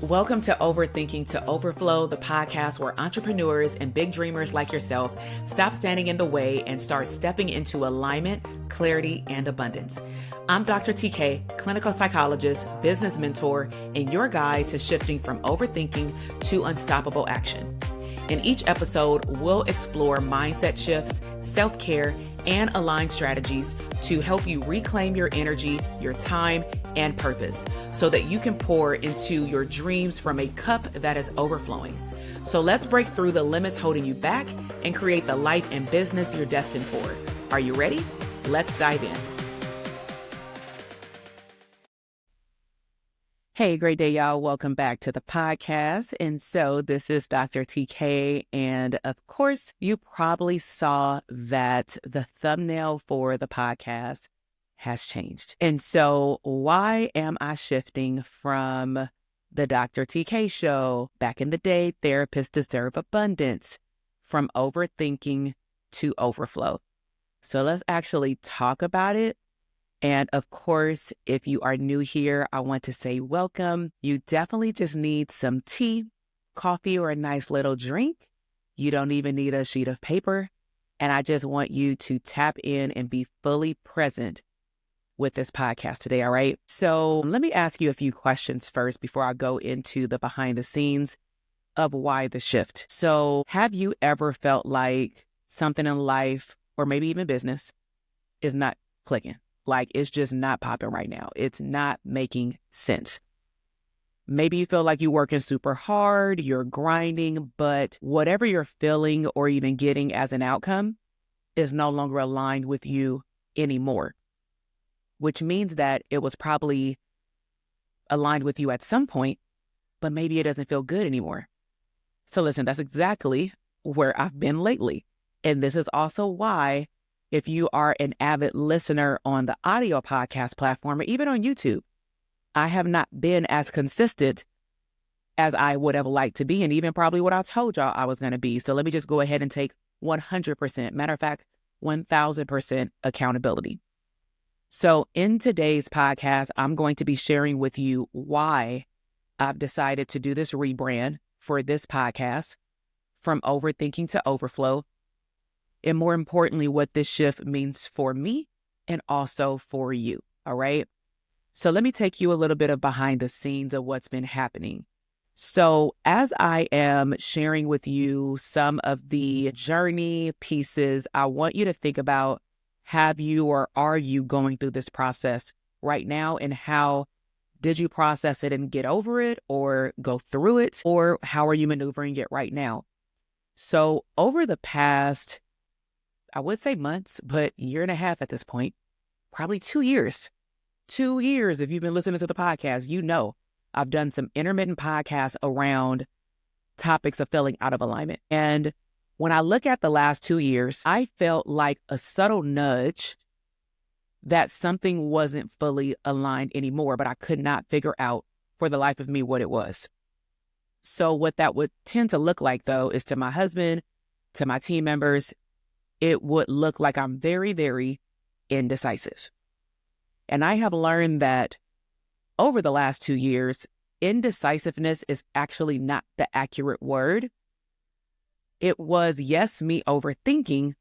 Welcome to Overthinking to Overflow, the podcast where entrepreneurs and big dreamers like yourself stop standing in the way and start stepping into alignment, clarity, and abundance. I'm Dr. TK, clinical psychologist, business mentor, and your guide to shifting from overthinking to unstoppable action. In each episode, we'll explore mindset shifts, self-care, and aligned strategies to help you reclaim your energy, your time, and purpose so that you can pour into your dreams from a cup that is overflowing. So let's break through the limits holding you back and create the life and business you're destined for. Are you ready? Let's dive in. Hey, great day, y'all. Welcome back to the podcast. And so this is Dr. TK. And of course, you probably saw that the thumbnail for the podcast has changed. And so why am I shifting from the Dr. TK show, back in the day, therapists deserve abundance, from overthinking to overflow? So let's actually talk about it. And of course, if you are new here, I want to say welcome. You definitely just need some tea, coffee, or a nice little drink. You don't even need a sheet of paper. And I just want you to tap in and be fully present with this podcast today, all right? So let me ask you a few questions first before I go into the behind the scenes of why the shift. So have you ever felt like something in life, or maybe even business, is not clicking? Like it's just not popping right now. It's not making sense. Maybe you feel like you're working super hard, you're grinding, but whatever you're feeling or even getting as an outcome is no longer aligned with you anymore, which means that it was probably aligned with you at some point, but maybe it doesn't feel good anymore. So listen, that's exactly where I've been lately. And this is also why, if you are an avid listener on the audio podcast platform or even on YouTube, I have not been as consistent as I would have liked to be, and even probably what I told y'all I was going to be. So let me just go ahead and take 100%, matter of fact, 1000% accountability. So in today's podcast, I'm going to be sharing with you why I've decided to do this rebrand for this podcast, from overthinking to overflow. And more importantly, what this shift means for me and also for you. All right. So let me take you a little bit of behind the scenes of what's been happening. So as I am sharing with you some of the journey pieces, I want you to think about, have you or are you going through this process right now? And how did you process it and get over it, or go through it? Or how are you maneuvering it right now? So over the past, I would say months, but year and a half at this point, probably 2 years. 2 years, if you've been listening to the podcast, you know I've done some intermittent podcasts around topics of feeling out of alignment. And when I look at the last 2 years, I felt like a subtle nudge that something wasn't fully aligned anymore, but I could not figure out for the life of me what it was. So what that would tend to look like, though, is to my husband, to my team members, it would look like I'm very, very indecisive. And I have learned that over the last 2 years, indecisiveness is actually not the accurate word. It was, yes, me overthinking.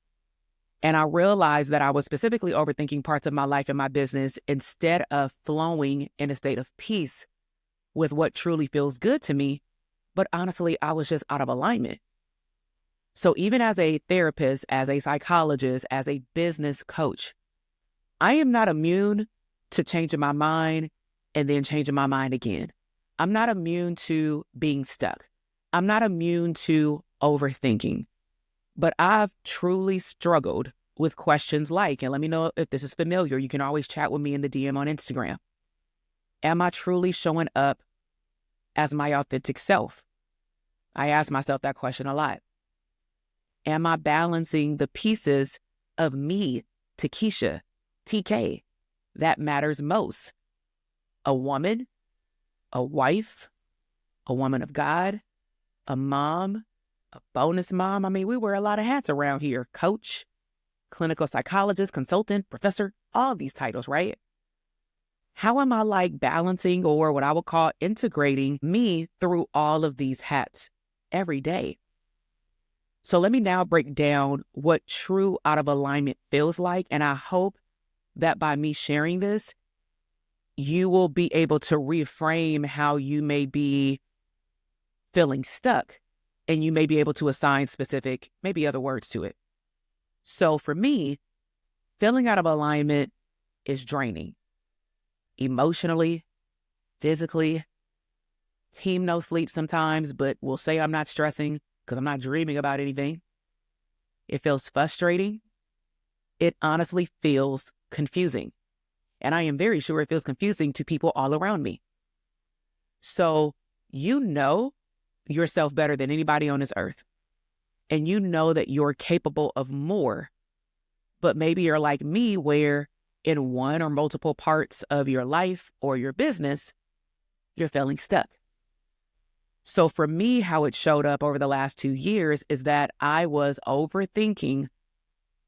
And I realized that I was specifically overthinking parts of my life and my business instead of flowing in a state of peace with what truly feels good to me. But honestly, I was just out of alignment. So even as a therapist, as a psychologist, as a business coach, I am not immune to changing my mind and then changing my mind again. I'm not immune to being stuck. I'm not immune to overthinking. But I've truly struggled with questions like, and let me know if this is familiar, you can always chat with me in the DM on Instagram. Am I truly showing up as my authentic self? I ask myself that question a lot. Am I balancing the pieces of me, Takesha, TK, that matters most? A woman, a wife, a woman of God, a mom, a bonus mom. I mean, we wear a lot of hats around here. Coach, clinical psychologist, consultant, professor, all these titles, right? How am I like balancing, or what I would call integrating, me through all of these hats every day? So let me now break down what true out of alignment feels like. And I hope that by me sharing this, you will be able to reframe how you may be feeling stuck, and you may be able to assign specific, maybe other words to it. So for me, feeling out of alignment is draining emotionally, physically. Team no sleep sometimes, but we'll say I'm not stressing because I'm not dreaming about anything. It feels frustrating. It honestly feels confusing. And I am very sure it feels confusing to people all around me. So you know yourself better than anybody on this earth. And you know that you're capable of more. But maybe you're like me, where in one or multiple parts of your life or your business, you're feeling stuck. So for me, how it showed up over the last 2 years is that I was overthinking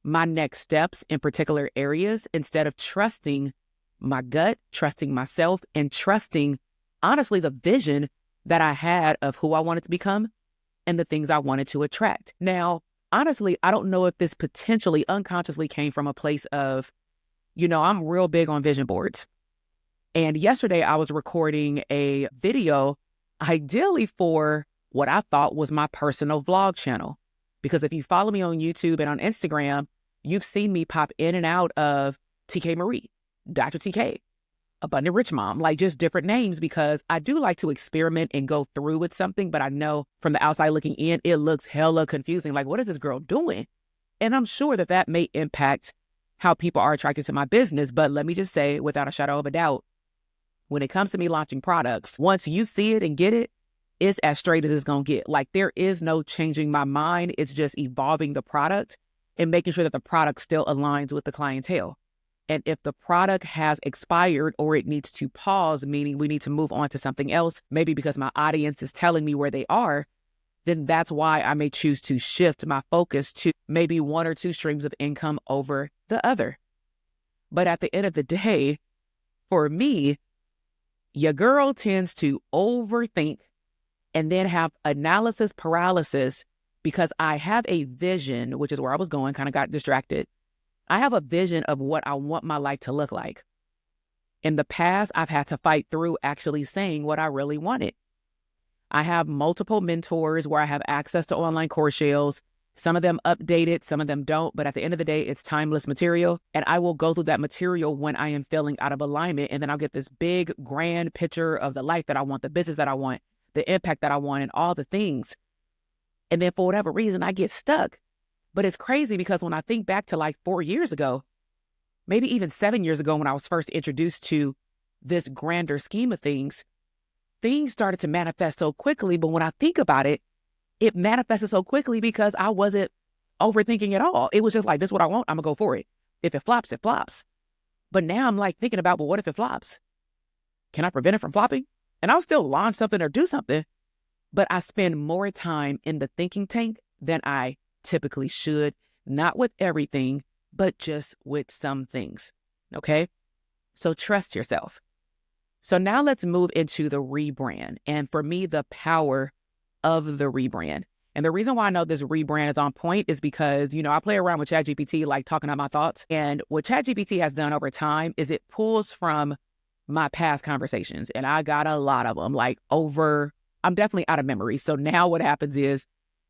my next steps in particular areas instead of trusting my gut, trusting myself, and trusting, honestly, the vision that I had of who I wanted to become and the things I wanted to attract. Now, honestly, I don't know if this potentially unconsciously came from a place of, I'm real big on vision boards. And yesterday I was recording a video, ideally for what I thought was my personal vlog channel. Because if you follow me on YouTube and on Instagram, you've seen me pop in and out of TK Marie, Dr. TK, Abundant Rich Mom, like just different names, because I do like to experiment and go through with something. But I know from the outside looking in, it looks hella confusing. Like, what is this girl doing? And I'm sure that that may impact how people are attracted to my business. But let me just say, without a shadow of a doubt, when it comes to me launching products, once you see it and get it, it's as straight as it's going to get. Like, there is no changing my mind. It's just evolving the product and making sure that the product still aligns with the clientele. And if the product has expired or it needs to pause, meaning we need to move on to something else, maybe because my audience is telling me where they are, then that's why I may choose to shift my focus to maybe one or two streams of income over the other. But at the end of the day, for me, your girl tends to overthink and then have analysis paralysis, because I have a vision, which is where I was going, kind of got distracted. I have a vision of what I want my life to look like. In the past, I've had to fight through actually saying what I really wanted. I have multiple mentors where I have access to online course shells. Some of them updated, some of them don't. But at the end of the day, it's timeless material. And I will go through that material when I am feeling out of alignment. And then I'll get this big, grand picture of the life that I want, the business that I want, the impact that I want, and all the things. And then for whatever reason, I get stuck. But it's crazy because when I think back to like 4 years ago, maybe even 7 years ago, when I was first introduced to this grander scheme of things started to manifest so quickly. But when I think about it, it manifested so quickly because I wasn't overthinking at all. It was just like, this is what I want, I'm gonna go for it. If it flops, it flops. But now I'm like thinking about, well, what if it flops? Can I prevent it from flopping? And I'll still launch something or do something, but I spend more time in the thinking tank than I typically should. Not with everything, but just with some things. Okay? So trust yourself. So now let's move into the rebrand. And for me, the power of the rebrand. And the reason why I know this rebrand is on point is because, I play around with ChatGPT, like talking out my thoughts. And what ChatGPT has done over time is it pulls from my past conversations. And I got a lot of them, I'm definitely out of memory. So now what happens is,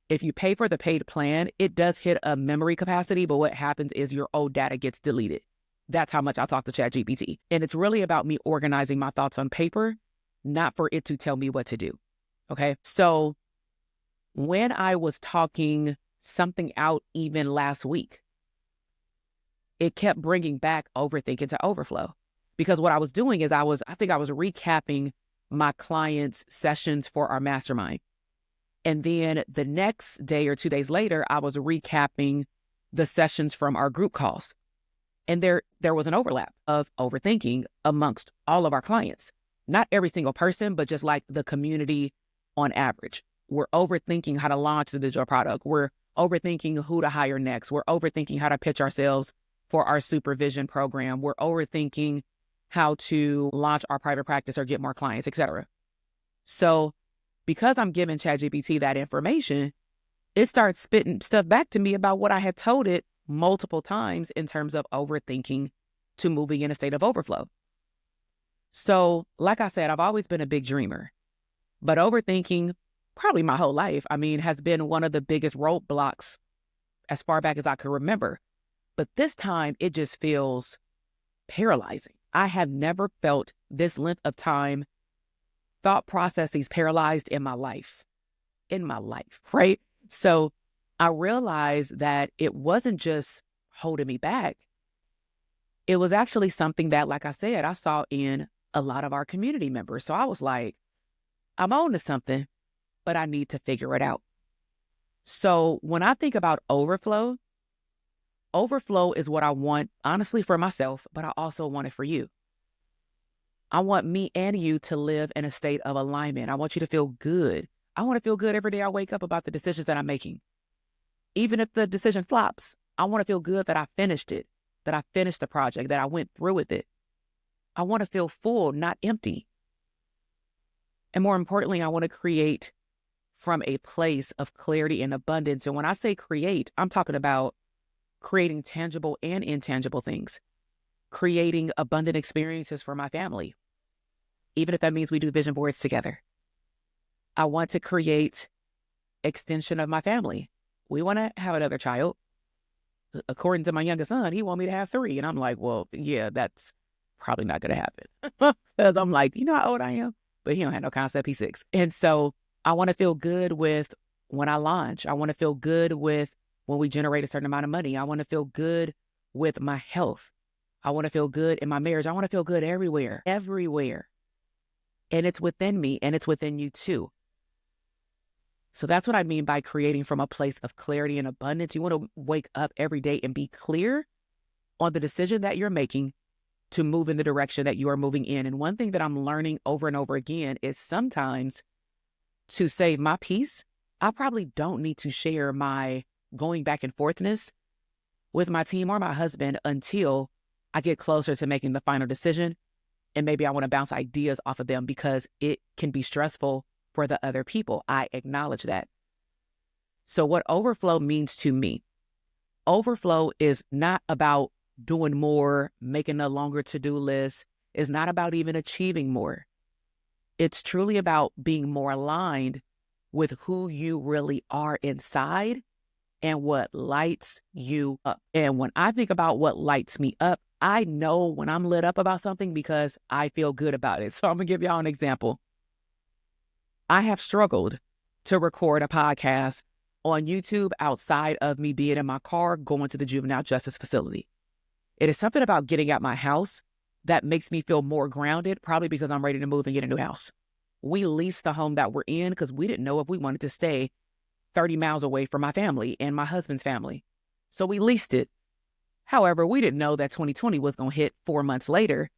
if you pay for the paid plan, it does hit a memory capacity. But what happens is your old data gets deleted. That's how much I talk to ChatGPT. And it's really about me organizing my thoughts on paper, not for it to tell me what to do. Okay. So when I was talking something out even last week, it kept bringing back overthinking to overflow, because what I was doing is I think I was recapping my clients' sessions for our mastermind. And then the next day or 2 days later, I was recapping the sessions from our group calls. And there was an overlap of overthinking amongst all of our clients. Not every single person, but just like the community on average. We're overthinking how to launch the digital product. We're overthinking who to hire next. We're overthinking how to pitch ourselves for our supervision program. We're overthinking how to launch our private practice or get more clients, etc. So because I'm giving ChatGPT that information, it starts spitting stuff back to me about what I had told it multiple times in terms of overthinking to moving in a state of overflow. So, like I said, I've always been a big dreamer, but overthinking, probably my whole life, has been one of the biggest roadblocks as far back as I can remember. But this time, it just feels paralyzing. I have never felt this length of time, thought processes paralyzed in my life, right? So I realized that it wasn't just holding me back. It was actually something that, like I said, I saw in a lot of our community members. So I was like, I'm on to something, but I need to figure it out. So when I think about overflow is what I want, honestly, for myself, but I also want it for you. I want me and you to live in a state of alignment. I want you to feel good. I want to feel good every day I wake up about the decisions that I'm making. Even if the decision flops, I want to feel good that I finished it, that I finished the project, that I went through with it. I want to feel full, not empty. And more importantly, I want to create from a place of clarity and abundance. And when I say create, I'm talking about creating tangible and intangible things, creating abundant experiences for my family, even if that means we do vision boards together. I want to create extension of my family. We want to have another child. According to my youngest son, he wants me to have 3. And I'm like, well, yeah, that's probably not going to happen. Because I'm like, you know how old I am? But he don't have no concept. He's 6. And so I want to feel good with when I launch. I want to feel good with when we generate a certain amount of money. I want to feel good with my health. I want to feel good in my marriage. I want to feel good everywhere. And it's within me and it's within you too. So that's what I mean by creating from a place of clarity and abundance. You want to wake up every day and be clear on the decision that you're making to move in the direction that you are moving in. And one thing that I'm learning over and over again is sometimes to save my peace, I probably don't need to share my going back and forthness with my team or my husband until I get closer to making the final decision. And maybe I want to bounce ideas off of them because it can be stressful for the other people. I acknowledge that. So what overflow means to me, overflow is not about doing more, making a longer to-do list. It's not about even achieving more. It's truly about being more aligned with who you really are inside and what lights you up. And when I think about what lights me up, I know when I'm lit up about something because I feel good about it. So I'm going to give y'all an example. I have struggled to record a podcast on YouTube outside of me being in my car going to the juvenile justice facility. It is something about getting out my house that makes me feel more grounded, probably because I'm ready to move and get a new house. We leased the home that we're in because we didn't know if we wanted to stay 30 miles away from my family and my husband's family. So we leased it. However, we didn't know that 2020 was going to hit 4 months later.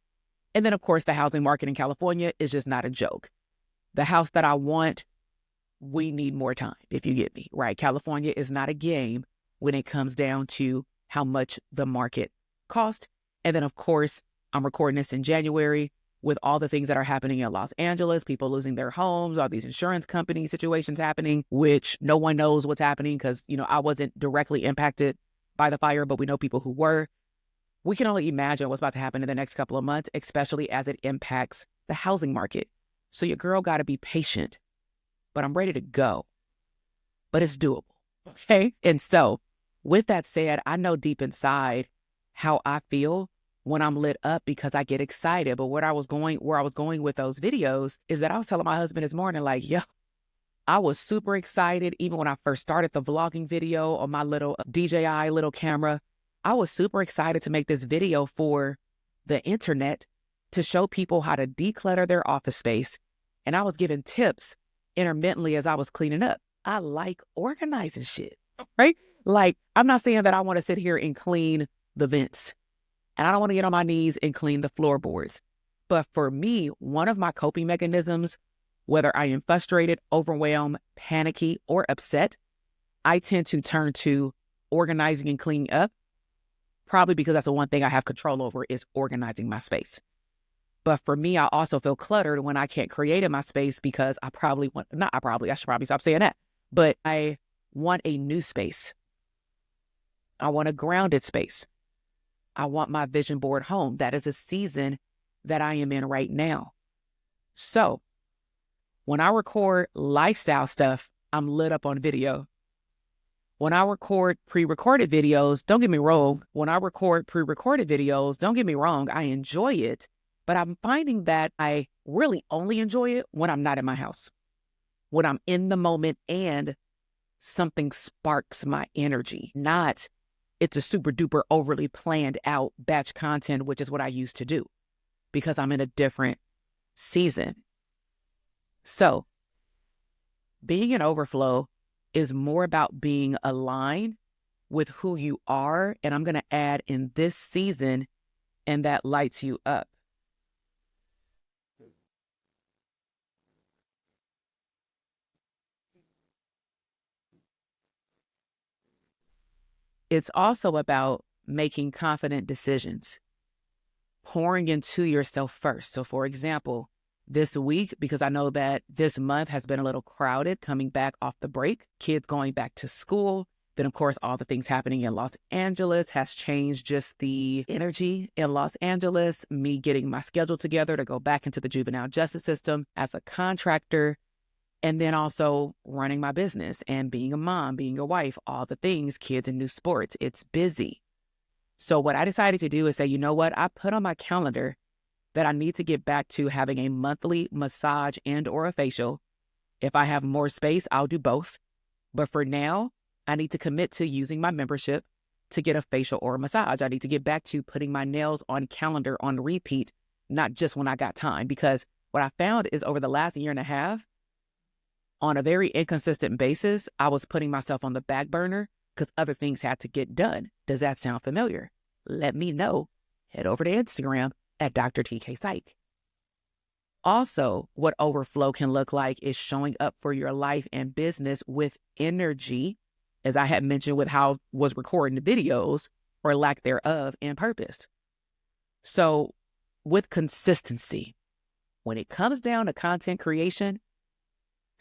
And then, of course, the housing market in California is just not a joke. The house that I want, we need more time, if you get me, right? California is not a game when it comes down to how much the market cost. And then, of course, I'm recording this in January with all the things that are happening in Los Angeles, people losing their homes, all these insurance company situations happening, which no one knows what's happening because, I wasn't directly impacted by the fire, but we know people who were. We can only imagine what's about to happen in the next couple of months, especially as it impacts the housing market. So your girl got to be patient, but I'm ready to go. But it's doable, okay? And so with that said, I know deep inside how I feel when I'm lit up because I get excited. But where I was going with those videos is that I was telling my husband this morning, like, yo, I was super excited. Even when I first started the vlogging video on my little DJI little camera, I was super excited to make this video for the internet to show people how to declutter their office space. And I was giving tips intermittently as I was cleaning up. I like organizing shit, right? Like, I'm not saying that I want to sit here and clean the vents. And I don't want to get on my knees and clean the floorboards. But for me, one of my coping mechanisms, whether I am frustrated, overwhelmed, panicky, or upset, I tend to turn to organizing and cleaning up, probably because that's the one thing I have control over is organizing my space. But for me, I also feel cluttered when I can't create in my space because I should probably stop saying that. But I want a new space. I want a grounded space. I want my vision board home. That is a season that I am in right now. So when I record lifestyle stuff, I'm lit up on video. When I record pre-recorded videos, don't get me wrong. When I record pre-recorded videos, don't get me wrong, I enjoy it. But I'm finding that I really only enjoy it when I'm not in my house, when I'm in the moment and something sparks my energy, not it's a super duper overly planned out batch content, which is what I used to do because I'm in a different season. So being in overflow is more about being aligned with who you are. And I'm going to add in this season, and that lights you up. It's also about making confident decisions, pouring into yourself first. So for example, this week, because I know that this month has been a little crowded coming back off the break, kids going back to school. Then, of course, all the things happening in Los Angeles has changed just the energy in Los Angeles, me getting my schedule together to go back into the juvenile justice system as a contractor, and then also running my business and being a mom, being a wife, all the things, kids and new sports. It's busy. So what I decided to do is say, you know what? I put on my calendar that I need to get back to having a monthly massage and or a facial. If I have more space, I'll do both. But for now, I need to commit to using my membership to get a facial or a massage. I need to get back to putting my nails on calendar on repeat, not just when I got time. Because what I found is over the last year and a half, on a very inconsistent basis, I was putting myself on the back burner because other things had to get done. Does that sound familiar? Let me know. Head over to Instagram at Dr. TK Psych. Also, what overflow can look like is showing up for your life and business with energy, as I had mentioned with how I was recording the videos, or lack thereof, and purpose. So with consistency, when it comes down to content creation,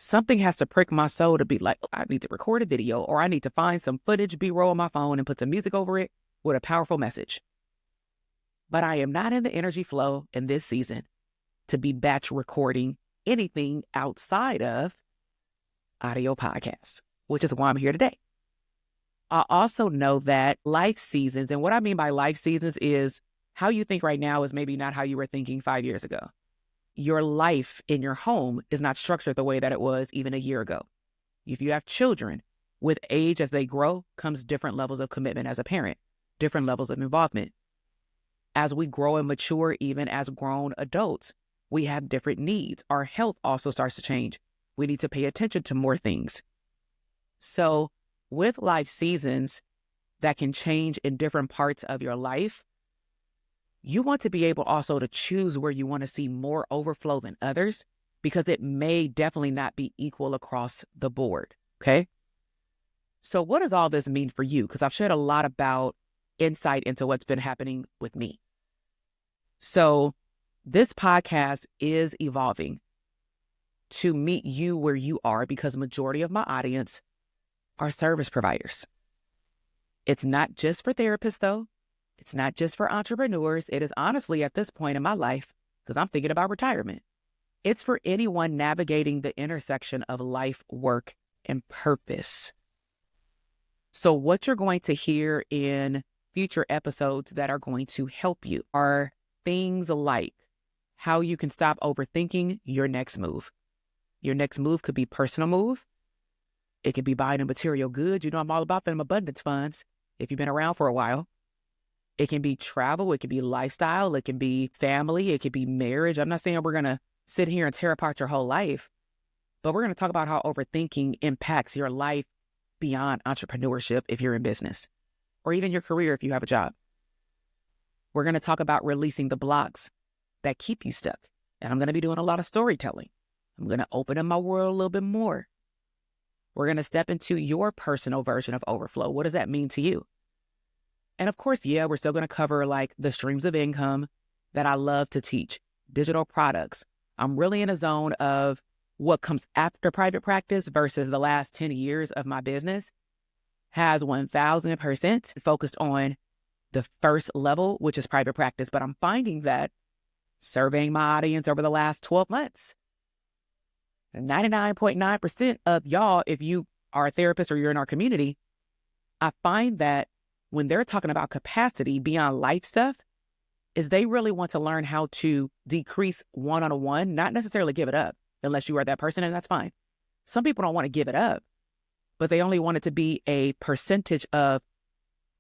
something has to prick my soul to be like, I need to record a video, or I need to find some footage, B-roll on my phone and put some music over it with a powerful message. But I am not in the energy flow in this season to be batch recording anything outside of audio podcasts, which is why I'm here today. I also know that life seasons, and what I mean by life seasons is how you think right now is maybe not how you were thinking 5 years ago. Your life in your home is not structured the way that it was even a year ago. If you have children, with age as they grow comes different levels of commitment as a parent, different levels of involvement. As we grow and mature, even as grown adults, we have different needs. Our health also starts to change. We need to pay attention to more things. So with life seasons that can change in different parts of your life, you want to be able also to choose where you want to see more overflow than others, because it may definitely not be equal across the board, okay? So what does all this mean for you? Because I've shared a lot about insight into what's been happening with me. So this podcast is evolving to meet you where you are, because majority of my audience are service providers. It's not just for therapists, though. It's not just for entrepreneurs. It is honestly at this point in my life, because I'm thinking about retirement, it's for anyone navigating the intersection of life, work, and purpose. So what you're going to hear in future episodes that are going to help you are things like how you can stop overthinking your next move. Your next move could be personal move. It could be buying a material good. You know, I'm all about them abundance funds if you've been around for a while. It can be travel. It can be lifestyle. It can be family. It could be marriage. I'm not saying we're going to sit here and tear apart your whole life, but we're going to talk about how overthinking impacts your life beyond entrepreneurship if you're in business, or even your career if you have a job. We're going to talk about releasing the blocks that keep you stuck. And I'm going to be doing a lot of storytelling. I'm going to open up my world a little bit more. We're going to step into your personal version of overflow. What does that mean to you? And of course, yeah, we're still going to cover like the streams of income that I love to teach. digital products. I'm really in a zone of what comes after private practice versus the last 10 years of my business has 1000% focused on the first level, which is private practice. But I'm finding that surveying my audience over the last 12 months, 99.9% of y'all, if you are a therapist or you're in our community, I find that when they're talking about capacity beyond life stuff, is they really want to learn how to decrease one-on-one, not necessarily give it up, unless you are that person, and that's fine. Some people don't want to give it up, but they only want it to be a percentage of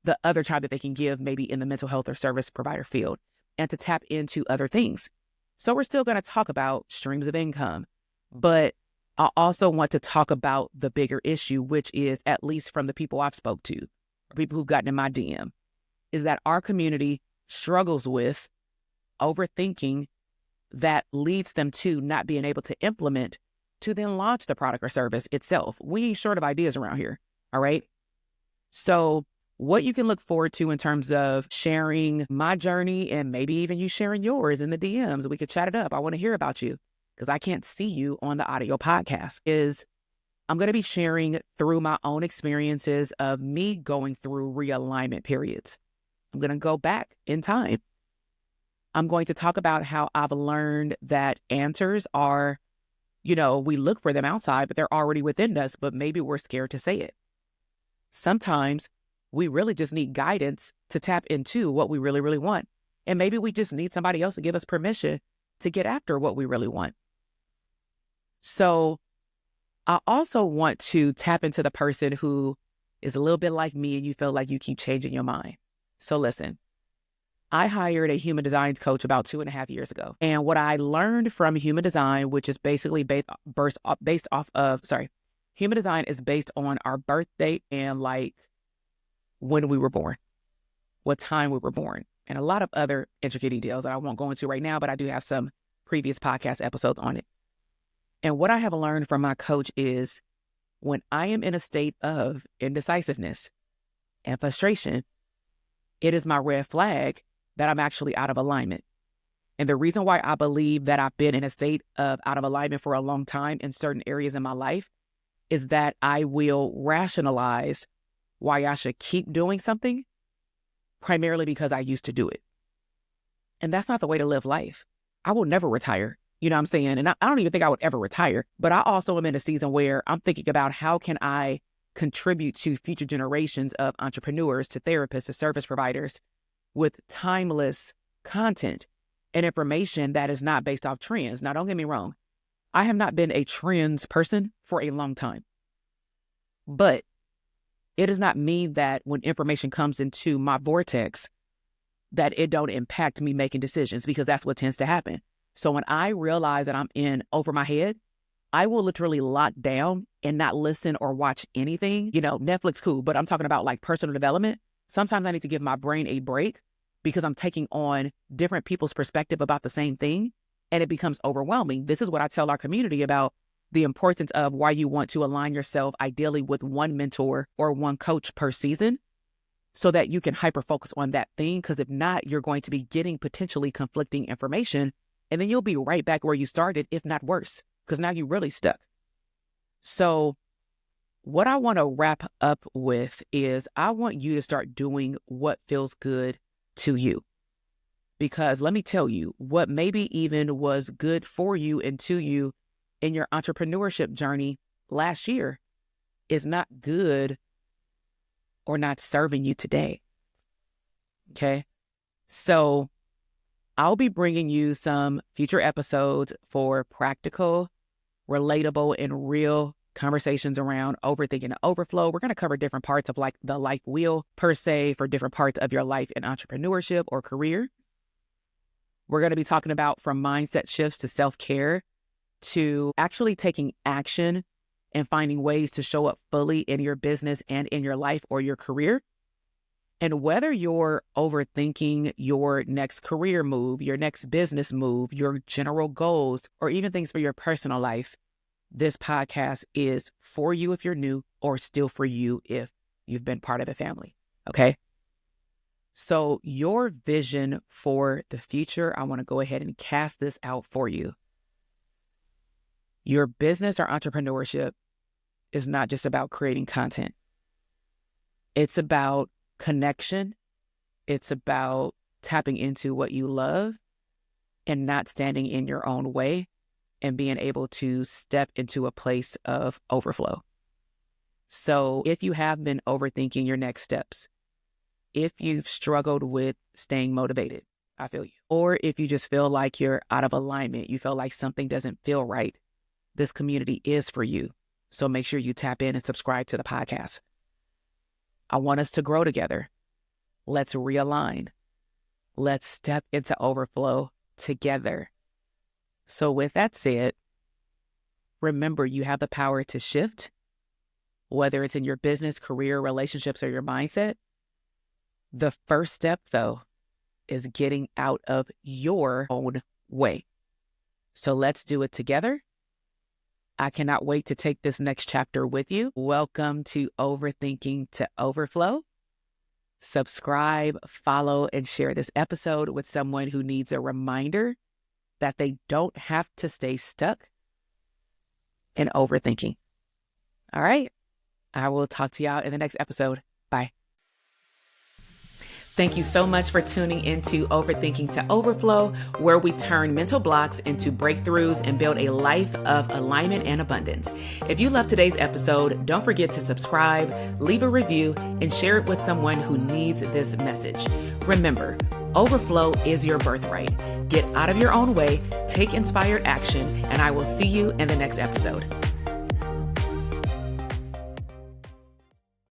the other time that they can give, maybe in the mental health or service provider field, and to tap into other things. So we're still going to talk about streams of income, but I also want to talk about the bigger issue, which is, at least from the people I've spoke to, or people who've gotten in my DM, is that our community struggles with overthinking that leads them to not being able to implement to then launch the product or service itself. We ain't short of ideas around here, all right? So what you can look forward to in terms of sharing my journey and maybe even you sharing yours in the DMs, we could chat it up. I want to hear about you because I can't see you on the audio podcast, is I'm going to be sharing through my own experiences of me going through realignment periods. I'm going to go back in time. I'm going to talk about how I've learned that answers are, we look for them outside, but they're already within us, but maybe we're scared to say it. Sometimes we really just need guidance to tap into what we really, really want. And maybe we just need somebody else to give us permission to get after what we really want. So I also want to tap into the person who is a little bit like me and you feel like you keep changing your mind. So listen, I hired a human design coach about 2.5 years ago. And what I learned from human design, which is basically human design is based on our birth date and like when we were born, what time we were born, and a lot of other intricate details that I won't go into right now, but I do have some previous podcast episodes on it. And what I have learned from my coach is when I am in a state of indecisiveness and frustration, it is my red flag that I'm actually out of alignment. And the reason why I believe that I've been in a state of out of alignment for a long time in certain areas in my life is that I will rationalize why I should keep doing something primarily because I used to do it. And that's not the way to live life. I will never retire. You know what I'm saying? And I don't even think I would ever retire. But I also am in a season where I'm thinking about how can I contribute to future generations of entrepreneurs, to therapists, to service providers with timeless content and information that is not based off trends. Now, don't get me wrong. I have not been a trends person for a long time. But it does not mean that when information comes into my vortex, that it don't impact me making decisions, because that's what tends to happen. So when I realize that I'm in over my head, I will literally lock down and not listen or watch anything. Netflix, cool, but I'm talking about like personal development. Sometimes I need to give my brain a break because I'm taking on different people's perspective about the same thing, and it becomes overwhelming. This is what I tell our community about the importance of why you want to align yourself ideally with one mentor or one coach per season so that you can hyper-focus on that thing, because if not, you're going to be getting potentially conflicting information, and then you'll be right back where you started, if not worse, because now you're really stuck. So what I want to wrap up with is I want you to start doing what feels good to you. Because let me tell you, what maybe even was good for you and to you in your entrepreneurship journey last year is not good or not serving you today. Okay? So I'll be bringing you some future episodes for practical, relatable, and real conversations around overthinking and overflow. We're going to cover different parts of like the life wheel per se for different parts of your life in entrepreneurship or career. We're going to be talking about from mindset shifts to self-care to actually taking action and finding ways to show up fully in your business and in your life or your career. And whether you're overthinking your next career move, your next business move, your general goals, or even things for your personal life, this podcast is for you if you're new, or still for you if you've been part of a family. Okay? So your vision for the future, I want to go ahead and cast this out for you. Your business or entrepreneurship is not just about creating content. It's about connection. It's about tapping into what you love and not standing in your own way and being able to step into a place of overflow. So if you have been overthinking your next steps, if you've struggled with staying motivated, I feel you. Or if you just feel like you're out of alignment, you feel like something doesn't feel right, this community is for you. So make sure you tap in and subscribe to the podcast. I want us to grow together. Let's realign. Let's step into overflow together. So with that said, remember you have the power to shift, whether it's in your business, career, relationships, or your mindset. The first step, though, is getting out of your own way. So let's do it together. I cannot wait to take this next chapter with you. Welcome to Overthinking to Overflow. Subscribe, follow, and share this episode with someone who needs a reminder that they don't have to stay stuck in overthinking. All right. I will talk to y'all in the next episode. Bye. Thank you so much for tuning into Overthinking to Overflow, where we turn mental blocks into breakthroughs and build a life of alignment and abundance. If you loved today's episode, don't forget to subscribe, leave a review, and share it with someone who needs this message. Remember, overflow is your birthright. Get out of your own way, take inspired action, and I will see you in the next episode.